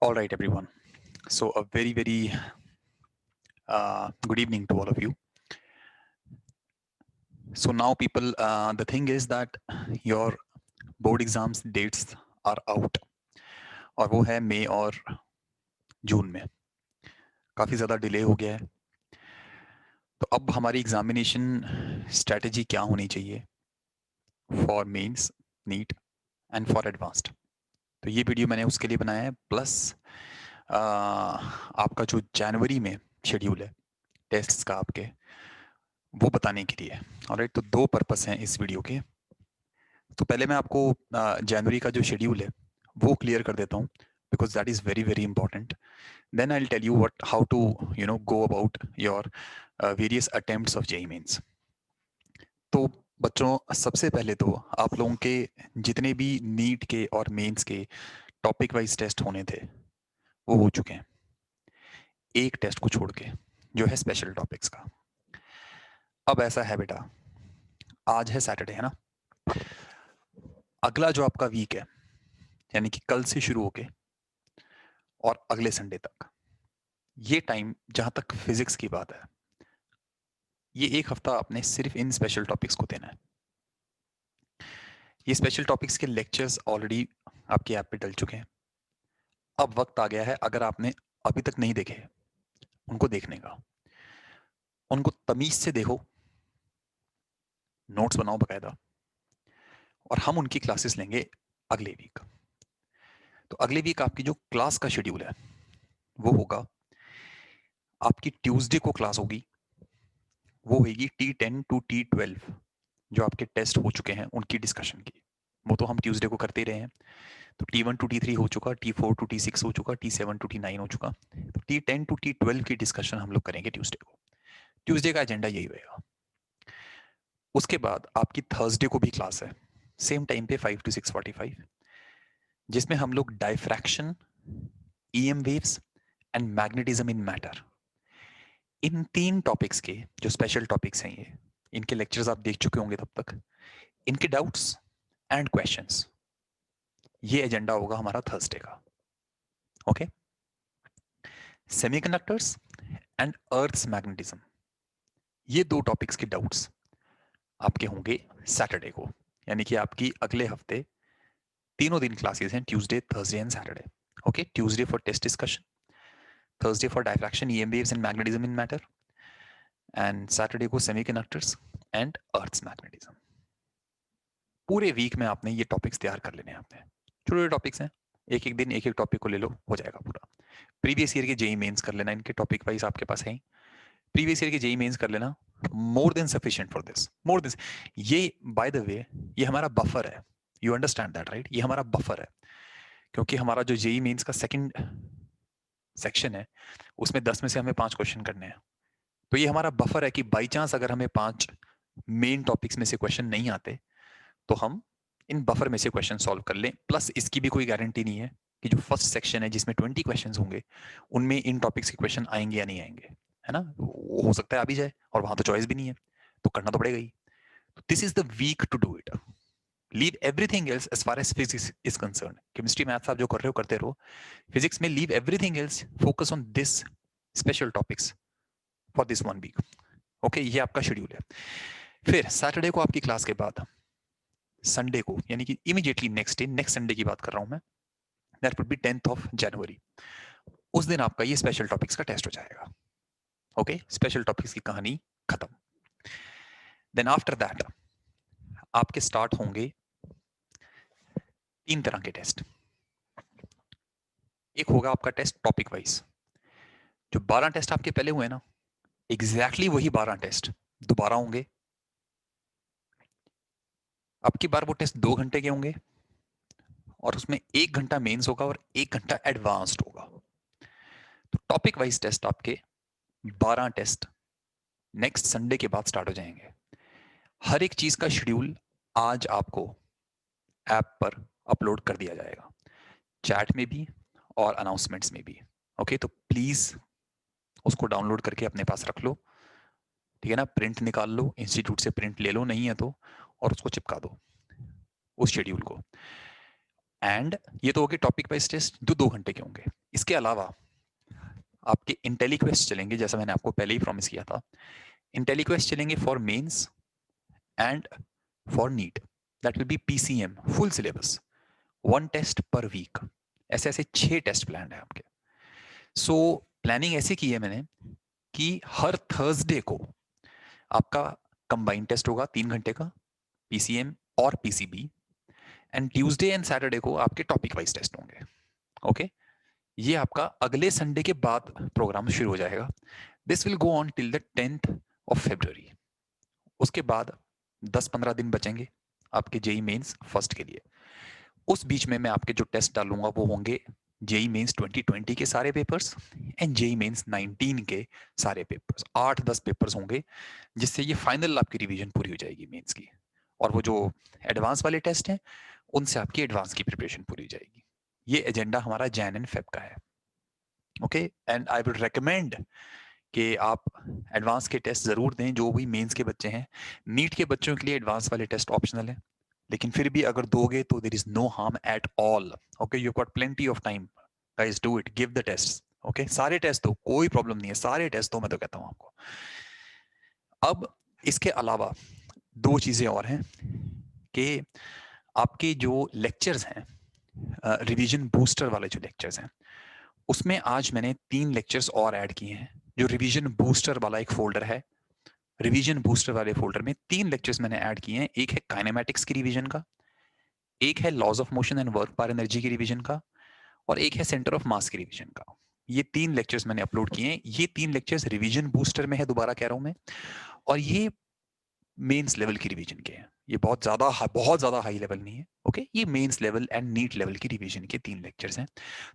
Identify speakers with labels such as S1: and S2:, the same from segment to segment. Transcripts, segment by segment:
S1: All right, everyone. So, a very good evening to all of you. So, now, people, the thing is that your board exams dates are out और वो है मई और जून में काफ़ी ज़्यादा delay हो गया है तो अब हमारी एग्जामिनेशन स्ट्रेटजी क्या होनी चाहिए for Mains NEET and for Advanced तो ये वीडियो मैंने उसके लिए बनाया है प्लस आपका जो जनवरी में शेड्यूल है टेस्ट्स का आपके वो बताने के लिए ऑलराइट तो दो पर्पस हैं इस वीडियो के तो पहले मैं आपको जनवरी का जो शेड्यूल है वो क्लियर कर देता हूँ because that is very important then I will tell you what how to go about your various attempts of JEE Mains तो बच्चों सबसे पहले तो आप लोगों के जितने भी नीट के और मेंस के टॉपिक वाइज टेस्ट होने थे वो हो चुके हैं एक टेस्ट को छोड़ के जो है स्पेशल टॉपिक्स का अब ऐसा है बेटा आज है सैटरडे है ना अगला जो आपका वीक है यानी कि कल से शुरू होके और अगले संडे तक ये टाइम जहां तक फिजिक्स की बात है ये एक हफ्ता आपने सिर्फ इन स्पेशल टॉपिक्स को देना है ये स्पेशल टॉपिक्स के लेक्चर्स ऑलरेडी आपकी ऐप पे डल चुके हैं अब वक्त आ गया है अगर आपने अभी तक नहीं देखे उनको देखने का उनको तमीज से देखो नोट्स बनाओ बकायदा और हम उनकी क्लासेस लेंगे अगले वीक तो अगले वीक आपकी जो क्लास का शेड्यूल है वो होगा आपकी ट्यूसडे को क्लास होगी वो होगी T10 टू T12 जो आपके टेस्ट हो चुके हैं उनकी डिस्कशन की वो तो हम ट्यूसडे को करते ही रहे हैं तो T1 टू T3 हो चुका T4 टू T6 हो चुका T7 टू T9 हो चुका तो T10 टू T12 की डिस्कशन हम लोग करेंगे ट्यूसडे को ट्यूसडे का एजेंडा यही होगा उसके बाद आपकी थर्सडे को भी क्लास है सेम टाइम पे 5 टू 6:45 जिसमें हम लोग diffraction EM waves and magnetism in matter in तीन टॉपिक्स के जो स्पेशल टॉपिक्स हैं ये इनके लेक्चर्स आप देख चुके होंगे तब तक इनके डाउट्स एंड क्वेश्चंस ये एजेंडा होगा हमारा थर्सडे का okay semiconductors and earth's magnetism ये दो टॉपिक्स के डाउट्स आपके होंगे सैटरडे को यानी कि आपकी अगले हफ्ते तीनों दिन क्लासेस हैं Tuesday Thursday and Saturday okay Tuesday for test discussion Thursday for diffraction EM waves and magnetism in matter and Saturday को सेमीकंडक्टर्स एंड अर्थ्स मैग्नेटिज्म पूरे वीक में आपने ये टॉपिक्स तैयार कर लेने हैं आपने छोटे छोटे टॉपिक्स हैं एक एक दिन एक एक टॉपिक को ले लो हो जाएगा पूरा प्रीवियस ईयर के जेई मेंस कर लेना इनके टॉपिक वाइज आपके पास है प्रीवियस ईयर के जेई मेंस कर लेना more than sufficient for this more than ये बाय द वे ये हमारा बफर है यू अंडरस्टैंड दैट राइट ये हमारा बफर है क्योंकि हमारा जो जेई मेंस का सेकंड सेक्शन है उसमें 10 में से हमें 5 क्वेश्चन करने हैं तो ये हमारा बफर है कि बाई चांस अगर हमें 5 मेन टॉपिक्स में से क्वेश्चन नहीं आते तो हम इन बफर में से क्वेश्चन सॉल्व कर लें प्लस इसकी भी कोई गारंटी नहीं है कि जो फर्स्ट सेक्शन है जिसमें 20 क्वेश्चन होंगे उनमें इन टॉपिक्स के क्वेश्चन आएंगे या नहीं आएंगे है ना वो हो सकता है आ भी जाए और वहां तो चॉइस भी नहीं है तो करना तो पड़ेगा ही this is the week to do it leave everything else as far as physics is concern chemistry maths आप जो कर रहे हो करते रहो फिजिक्स में leave everything else focus on this special topics for this one week okay ये आपका शेड्यूल है फिर सैटरडे को आपकी क्लास के बाद संडे को यानी कि immediately next day next Sunday की बात कर रहा हूं मैं that would be 10th of January उस दिन आपका ये स्पेशल टॉपिक्स का टेस्ट हो जाएगा ओके स्पेशल टॉपिक्स की कहानी खत्म देन आफ्टर दैट आपके स्टार्ट होंगे 3 तरह के टेस्ट एक होगा आपका टेस्ट टॉपिक वाइज जो 12 टेस्ट आपके पहले हुए ना एग्जैक्टली वही 12 टेस्ट दोबारा होंगे अब की बार वो टेस्ट 2 घंटे के होंगे और उसमें 1 घंटा मेंस होगा और 1 घंटा एडवांस्ड होगा तो टॉपिक वाइज टेस्ट आपके 12 टेस्ट नेक्स्ट संडे के बाद स्टार्ट हो जाएंगे हर एक चीज का शेड्यूल आज आपको ऐप पर अपलोड कर दिया जाएगा चैट में भी और अनाउंसमेंट्स में भी ओके तो प्लीज उसको डाउनलोड करके अपने पास रख लो ठीक है ना प्रिंट निकाल लो इंस्टीट्यूट से प्रिंट ले लो नहीं है तो और उसको चिपका दो उस शेड्यूल को एंड ये तो होगी टॉपिक वाइज टेस्ट जो 2 घंटे के होंगे इसके अलावा आपके इंटेलिक्वेस्ट चलेंगे, जैसा मैंने आपको पहले ही प्रॉमिस किया था। इंटेलिक्वेस्ट चलेंगे for Mains and for NEET, that will be PCM full syllabus, 1 test per week. ऐसे ऐसे 6 टेस्ट प्लान है आपके। सो प्लानिंग ऐसे की है मैंने कि हर थर्सडे को आपका कंबाइंड टेस्ट होगा 3 घंटे का, पीसीएम और PCB, and Tuesday and Saturday को आपके टॉपिक वाइज टेस्ट होंगे। ओके, ये आपका अगले संडे के बाद प्रोग्राम शुरू हो जाएगा। This will go on till the 10th of February। उसके बाद 10-15 दिन बचेंगे आपके जेई मेंस फर्स्ट के लिए। उस बीच में मैं आपके जो टेस्ट डालूंगा वो होंगे जेई मेंस 2020 के सारे पेपर्स एंड जेई मेंस 19 के सारे पेपर्स। 8-10 पेपर्स होंगे, जिससे ये फाइनल आपकी रिवीजन पूरी हो जाएगी मेंस की। और वो जो एडवांस वाले टेस्ट हैं उनसे आपकी एडवांस की प्रिपरेशन पूरी हो जाएगी। ये एजेंडा हमारा जैन एंड फेब का है। Okay, and I would recommend कि आप एडवांस के टेस्ट जरूर दें जो भी मेंस के बच्चे हैं। नीट के बच्चों के लिए एडवांस वाले टेस्ट ऑप्शनल है, लेकिन फिर भी अगर दोगे तो there is no harm at all. Okay, you got plenty of time, guys do it, give the test. Okay, सारे टेस्ट दो, कोई प्रॉब्लम नहीं है, सारे टेस्ट दो, मैं तो कहता हूं आपको। अब इसके अलावा 2 चीजें और हैं कि आपके जो लेक्चर्स हैं, रिवीजन बूस्टर वाले जो लेक्चर्स हैं, उसमें आज मैंने 3 लेक्चर्स और ऐड किए हैं। जो रिवीजन बूस्टर वाला एक फोल्डर है, रिवीजन बूस्टर वाले फोल्डर में 3 लेक्चर्स मैंने ऐड किए हैं। एक है काइनेमैटिक्स की रिवीजन का, एक है laws of motion and work power energy की रिवीजन का, और एक है सेंटर ऑफ मास की रिवीजन का। ये 3 लेक्चर्स मैंने अपलोड किए हैं। ये 3 लेक्चर्स रिवीजन बूस्टर में है, दोबारा कह रहा हूं मैं, और ये मेंस लेवल की रिवीजन के हैं। ये बहुत ज्यादा हाई लेवल नहीं है। ओके, ये Mains level and NEET level की रिवीजन के 3 लेक्चर्स हैं।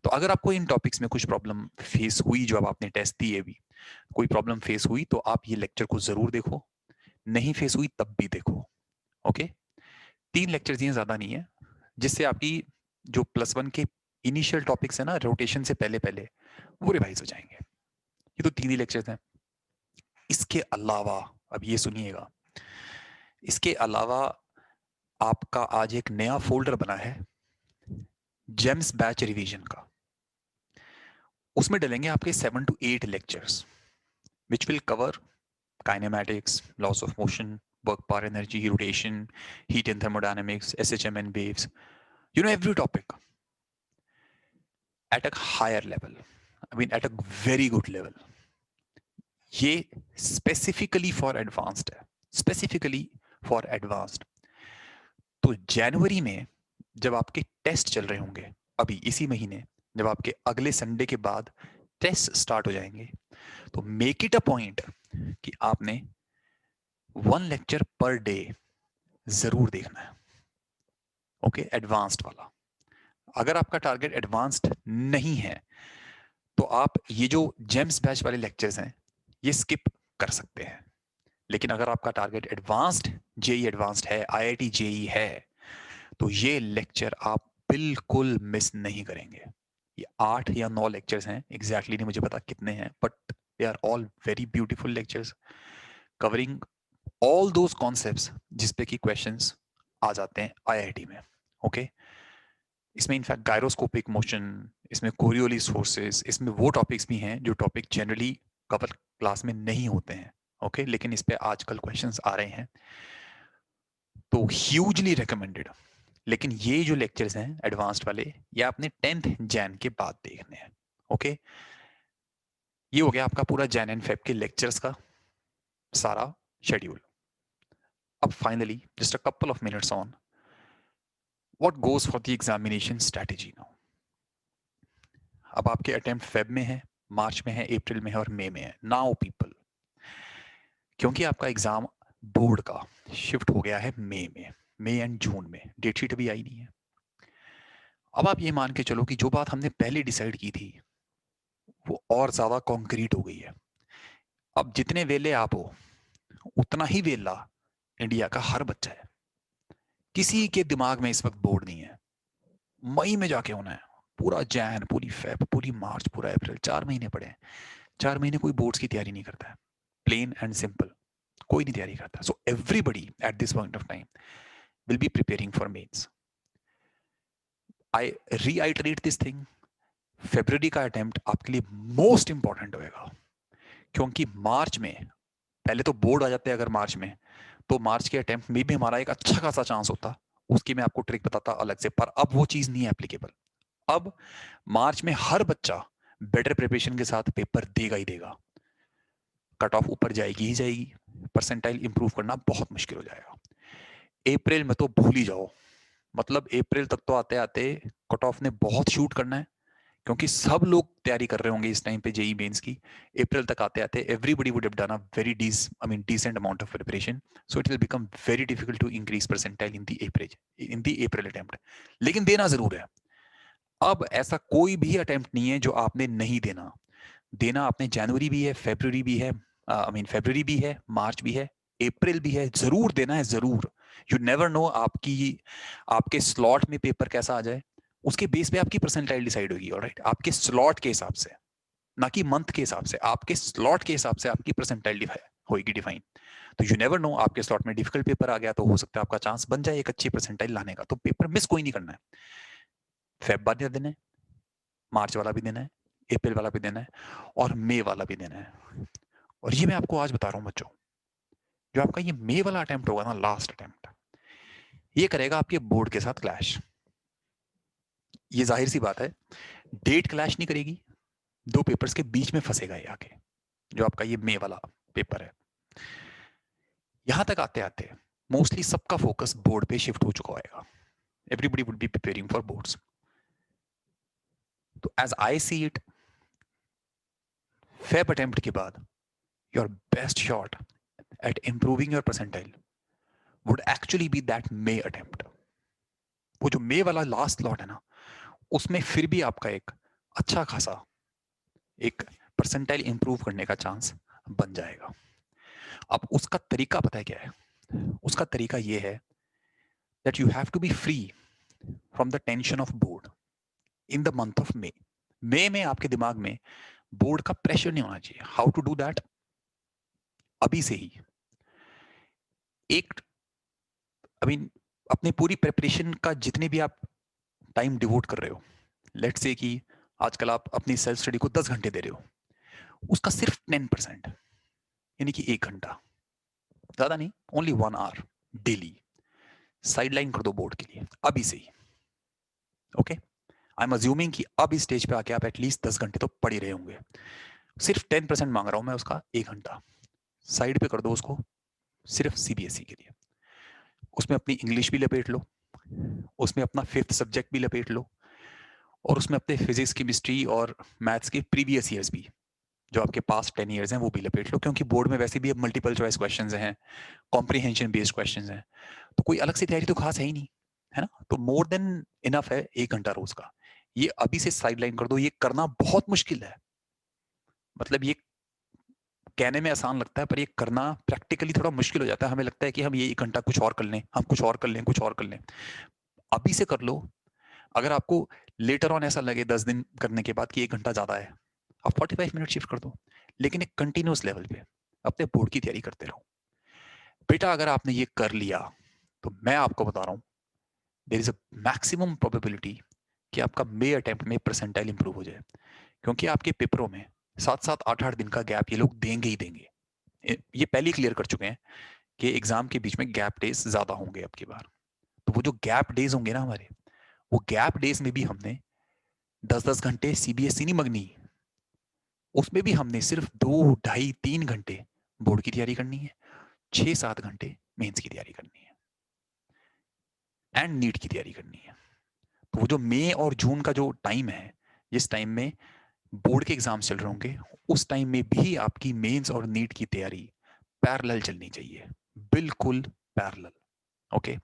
S1: तो अगर आपको इन टॉपिक्स में कुछ प्रॉब्लम फेस हुई, जो अब आपने टेस्ट दिए भी, कोई प्रॉब्लम फेस हुई, तो आप ये लेक्चर को जरूर देखो। नहीं फेस हुई तब भी देखो। ओके, 3 लेक्चर दिए, ज्यादा नहीं है, जिससे आपकी जो +1 के इनिशियल टॉपिक्स है ना, रोटेशन से पहले पहले, वो रिवाइज हो जाएंगे। ये तो 3 ही लेक्चर्स हैं। इसके अलावा अब ये सुनिएगा, इसके अलावा आपका आज एक नया फोल्डर बना है जेम्स बैच रिवीजन का। उसमें डलेंगे आपके 7 to 8 lectures which will cover kinematics, loss of motion, work power energy, rotation, heat and thermodynamics, SHM and waves, you know, every topic at a higher level, I mean at a very good level। ये specifically for advanced है, specifically for Advanced. तो जनवरी में जब आपके test चल रहे होंगे, अभी इसी महीने जब आपके अगले संडे के बाद टेस्ट स्टार्ट हो जाएंगे, तो मेक इट अ पॉइंट कि आपने 1 लेक्चर पर डे जरूर देखना है। ओके, एडवांस्ड वाला। अगर आपका टारगेट एडवांस्ड नहीं है तो आप ये जो जेम्स बैच वाले लेक्चर्स हैं ये स्किप कर सकते हैं। लेकिन अगर आपका टारगेट एडवांस्ड, जेई एडवांस्ड है, आईआईटी जेई है, तो ये लेक्चर आप बिल्कुल मिस नहीं करेंगे। ये 8 या 9 लेक्चर्स हैं, एग्जैक्टली नहीं मुझे पता कितने हैं, but they are all very beautiful lectures covering all those concepts जिसपे कि क्वेश्चंस आ जाते हैं आईआईटी में। ओके, इसमें इनफैक्ट गायरोस्कोपिक मोशन, इसमें कोरियोलिस फोर्सेस, इसमें वो टॉपिक्स भी हैं जो टॉपिक जनरली कवर क्लास में नहीं होते हैं। ओके, लेकिन इस पे आजकल क्वेश्चंस आ रहे हैं, तो ह्यूजली रिकमेंडेड। लेकिन ये जो लेक्चर्स हैं एडवांस्ड वाले, ये आपने 10th जैन के बाद देखने हैं। ओके, ये हो गया आपका पूरा जैन एंड फेब के लेक्चर्स का सारा शेड्यूल। अब finally just a couple of minutes on what goes for the examination strategy now. अब आपके अटेम्प्ट फेब में है, मार्च में है, अप्रैल में है और मई में है। नाउ पीपल, क्योंकि आपका एग्जाम बोर्ड का शिफ्ट हो गया है मई एंड जून में, डेट शीट अभी आई नहीं है। अब आप ये मान के चलो कि जो बात हमने पहले डिसाइड की थी वो और ज्यादा कॉन्क्रीट हो गई है। अब जितने वेले आप हो उतना ही वेला इंडिया का हर बच्चा है। किसी के दिमाग में इस वक्त बोर्ड नहीं है। मई में जाके होना है। पूरा जैन, पूरी फेब, पूरी मार्च, पूरा अप्रैल, 4 महीने पड़े हैं। 4 महीने कोई बोर्ड्स की तैयारी नहीं करता है, प्लेन एंड सिंपल, कोई नहीं तैयारी करता। So everybody at this point of time will be preparing for Mains. I reiterate this thing, फरवरी का अटेम्प्ट आपके लिए मोस्ट इंपॉर्टेंट होएगा, क्योंकि मार्च में पहले तो बोर्ड आ जाते हैं अगर मार्च में, तो मार्च के अटेम्प्ट में भी हमारा एक अच्छा खासा चांस होता, उसकी मैं आपको ट्रिक बताता अलग से, पर अब वो चीज नहीं है एप्लीकेबल। अब मार्च में हर बच्चा बेटर प्रिपरेशन के साथ पेपर देगा ही देगा, कट ऑफ ऊपर जाएगी ही जाएगी, परसेंटाइल इंप्रूव करना बहुत मुश्किल हो जाएगा। अप्रैल में तो भूल ही जाओ, मतलब अप्रैल तक तो आते आते कट ऑफ ने बहुत शूट करना है, क्योंकि सब लोग तैयारी कर रहे होंगे इस टाइम पे जेई मेंस की। अप्रैल तक आते आते everybody would have done a very decent amount of preparation, so it will become very difficult to increase percentile in the April attempt. लेकिन देना जरूर है। अब ऐसा कोई भी अटेम्प्ट नहीं है जो आपने नहीं देना। देना आपने जनवरी भी है, फेब्रुवरी भी है, फेब्रुवरी भी है, मार्च भी है, अप्रैल भी है, जरूर देना है जरूर। यू नेवर नो आपके स्लॉट में पेपर कैसा आ जाए, उसके बेस पे आपकी परसेंटाइल डिसाइड होगी। ऑलराइट, आपके स्लॉट के हिसाब से, ना कि मंथ के हिसाब से, आपके स्लॉट के हिसाब से आपकी परसेंटाइल होगी डिफाइन। तो यू नेवर नो, आपके स्लॉट में डिफिकल्ट पेपर आ गया तो हो सकता है आपका चांस बन जाए एक अच्छी परसेंटाइल लाने का, तो पेपर मिस कोई नहीं करना है। फेब वाला देना है, मार्च वाला भी देना है, अप्रैल वाला भी देना है, और मई वाला भी देना है। और ये मैं आपको आज बता रहा हूं बच्चों, जो आपका ये मई वाला अटेम्प्ट होगा ना, लास्ट अटेम्प्ट, ये करेगा आपके बोर्ड के साथ क्लैश। ये जाहिर सी बात है, डेट क्लैश नहीं करेगी, दो पेपर्स के बीच में फंसेगा ये आके, जो आपका ये मई वाला पेपर है। यहां तक आते आते मोस्टली सबका फोकस बोर्ड पे शिफ्ट हो चुका होगा, everybody would be preparing for boards. तो as I see it, Feb attempt के बाद your best shot at improving your percentile would actually be that May attempt. वो जो मे वाला लास्ट लॉट है ना, उसमें फिर भी आपका एक अच्छा खासा एक परसेंटाइल इंप्रूव करने का चांस बन जाएगा। अब उसका तरीका पता है क्या है? उसका तरीका ये है that you have to be free from the tension of board in the month of May. May में आपके दिमाग में बोर्ड का प्रेशर नहीं होना चाहिए। How to do that? अभी से ही एक आई मीन अपनी पूरी प्रिपरेशन का जितने भी आप टाइम डिवोट कर रहे हो, लेट्स से कि आजकल आप अपनी सेल्फ स्टडी को 10 घंटे दे रहे हो, उसका सिर्फ 10%, यानी कि 1 घंटा, ज्यादा नहीं, ओनली 1 आवर डेली साइडलाइन कर दो बोर्ड के लिए अभी से ही। ओके, आई एम अज्यूमिंग कि अब इस स्टेज पे आके आप एटलीस्ट 10 घंटे तो पढ़ ही रहे होंगे। सिर्फ 10% मांग रहा हूं मैं, उसका 1 घंटा साइड पे कर दो उसको, सिर्फ सीबीएसई के लिए। उसमें अपनी इंग्लिश भी लपेट लो, उसमें अपना 5th सब्जेक्ट भी लपेट लो, और उसमें अपने फिजिक्स, केमिस्ट्री और मैथ्स के प्रीवियस ईयर्स भी, जो आपके पास 10 ईयर्स हैं, वो भी लपेट लो, क्योंकि बोर्ड में वैसे भी अब मल्टीपल चॉइस क्वेश्चंस हैं, कॉम्प्रिहेंशन बेस्ड क्वेश्चंस हैं, तो कोई अलग से तैयारी तो खास है ही नहीं, है ना? तो मोर देन इनफ है 1 घंटा रोज का। ये अभी से साइडलाइन कर दो। ये करना बहुत मुश्किल है, मतलब ये कहने में आसान लगता है, पर ये करना प्रैक्टिकली थोड़ा मुश्किल हो जाता है। हमें लगता है कि हम ये 1 घंटा कुछ और कर लें, हम कुछ और कर लें, कुछ और कर लें। अभी से कर लो। अगर आपको लेटर ऑन ऐसा लगे 10 दिन करने के बाद कि 1 घंटा ज्यादा है, आप 45 मिनट शिफ्ट कर दो, लेकिन एक कंटिन्यूस लेवल पे अपने बोर्ड की तैयारी करते रहो। बेटा अगर आपने ये कर लिया, तो मैं आपको बता रहा हूं, there is a maximum probability कि आपका मे अटेम्प्ट में परसेंटाइल इंप्रूव हो जाए, क्योंकि आपके पेपरों में 7-7, 8-8 दिन का गैप ये लोग देंगे ही देंगे। ये पहले ही क्लियर कर चुके हैं कि एग्जाम के बीच में गैप डेज ज्यादा होंगे अब की बार। तो वो जो गैप डेज होंगे ना हमारे, वो गैप डेज में भी हमने 10-10 घंटे सीबीएसई नहीं मगनी, उसमें भी हमने सिर्फ 2, ढाई, 3 घंटे बोर्ड की तैयारी करनी है, 6-7 घंटे मेंस की तैयारी करनी है, एंड नीट की तैयारी करनी है। तो वो जो मई और जून का जो टाइम है, जिस टाइम में बोर्ड के एग्जाम चल रहे होंगे, उस टाइम में भी आपकी मेंस और नीट की तैयारी पैरेलल चलनी चाहिए, बिल्कुल पैरेलल। ओके,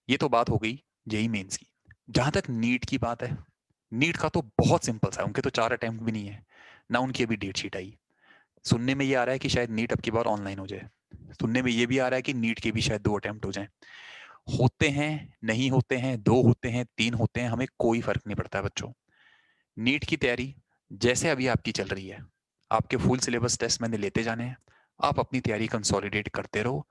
S1: ये तो बात हो गई जेई मेंस की। जहां तक नीट की बात है, नीट का तो बहुत सिंपल सा है, उनके तो 4 अटेम्प्ट भी नहीं है ना, उनकी अभी डेट शीट आई। सुनने में ये आ रहा है कि शायद नीट अब की बार ऑनलाइन हो जाए, सुनने में ये भी आ रहा है कि नीट के भी शायद 2 अटेम्प्ट हो जाए। होते हैं, नहीं होते हैं, 2 होते हैं, 3 होते हैं, हमें कोई फर्क नहीं पड़ता है बच्चों। नीट की तैयारी जैसे अभी आपकी चल रही है, आपके फुल सिलेबस टेस्ट मैंने लेते जाने हैं, आप अपनी तैयारी कंसोलिडेट करते रहो।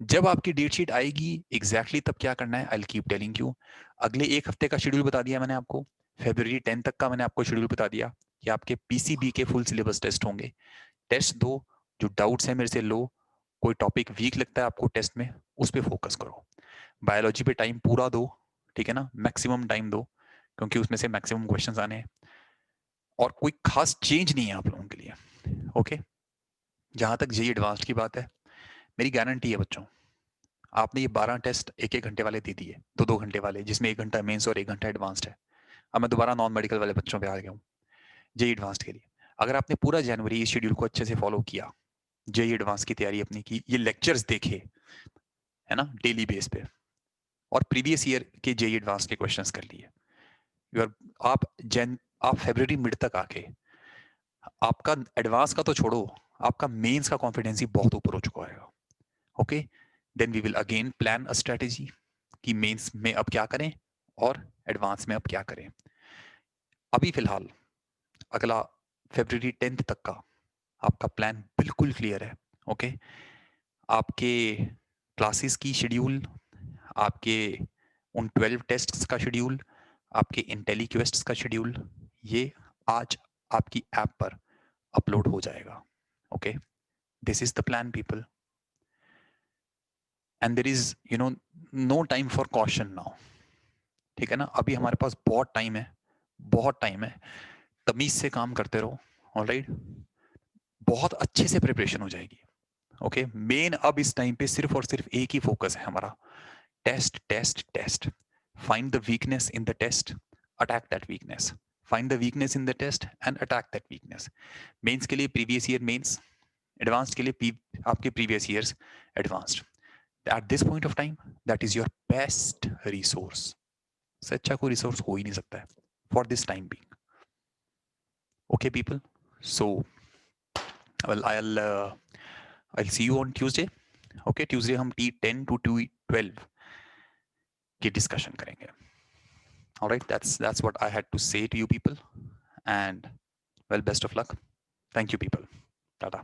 S1: जब आपकी डेट शीट आएगी एग्जैक्टली तब क्या करना है, I will keep telling you. अगले 1 हफ्ते का शेड्यूल बता दिया मैंने आपको, फरवरी 10 तक का मैंने आपको शेड्यूल बता दिया कि आपके पीसीबी के फुल सिलेबस टेस्ट होंगे। टेस्ट दो, जो डाउट्स है मेरे से लो, कोई टॉपिक वीक लगता है आपको टेस्ट में, उस पर फोकस करो। बायोलॉजी पे टाइम पूरा दो, ठीक है ना, मैक्सिमम टाइम दो, क्योंकि उसमें से मैक्सिमम क्वेश्चंस आने हैं और कोई खास चेंज नहीं है आप लोगों के लिए। ओके, जहां तक जेई एडवांस्ड की बात है, मेरी गारंटी है बच्चों, आपने ये 12 टेस्ट 1-1 घंटे वाले दे दिए, 2-2 घंटे वाले, जिसमें 1 घंटा मेंस और 1 घंटा एडवांस्ड है। अब मैं दोबारा नॉन मेडिकल वाले बच्चों पे आ गया हूँ, जेई एडवांस्ड के लिए। अगर आपने पूरा जनवरी इस शेड्यूल को अच्छे से फॉलो किया, जेई एडवांस की तैयारी अपनी की, ये लेक्चर्स देखे, है ना, डेली बेस पे, और प्रीवियस ईयर के जेई एडवांस के क्वेश्चंस कर लिए, यू आर, आप फरवरी मिड तक आके, आपका एडवांस का तो छोड़ो, आपका मेंस का कॉन्फिडेंस ही बहुत ऊपर हो चुका है। Okay, then we will again plan a strategy कि मेंस में अब क्या करें और एडवांस में अब क्या करें। अभी फिलहाल अगला फरवरी 10 तक का आपका प्लान बिल्कुल क्लियर है। ओके, आपके क्लासेस की शेड्यूल, आपके उन 12 टेस्ट्स का शेड्यूल, आपके इंटेलिक्वेस्ट्स का शेड्यूल, ये आज आपकी ऐप पर अपलोड हो जाएगा। Okay, this is the plan people, and there is no time for caution now. ठीक है ना, अभी हमारे पास बहुत टाइम है, बहुत टाइम है, तमीज से काम करते रहो। ऑलराइट, बहुत अच्छे से प्रिपरेशन हो जाएगी। ओके, मेन अब इस टाइम पे सिर्फ और सिर्फ एक ही फोकस है हमारा, test test test. Find the weakness in the test, attack that weakness, find the weakness in the test and attack that weakness. Mains के लिए प्रीवियस ईयर मेंस, एडवांस्ड के लिए आपके previous years Advanced. At this point of time that is your best resource. से अच्छा कोई resource हो ही नहीं सकता है for this time being. Okay people, so well I'll see you on Tuesday. Okay, Tuesday हम T10 to T12 की डिस्कशन करेंगे। All right, that's what I had to say to you people, and well, best of luck. Thank you people. Tata.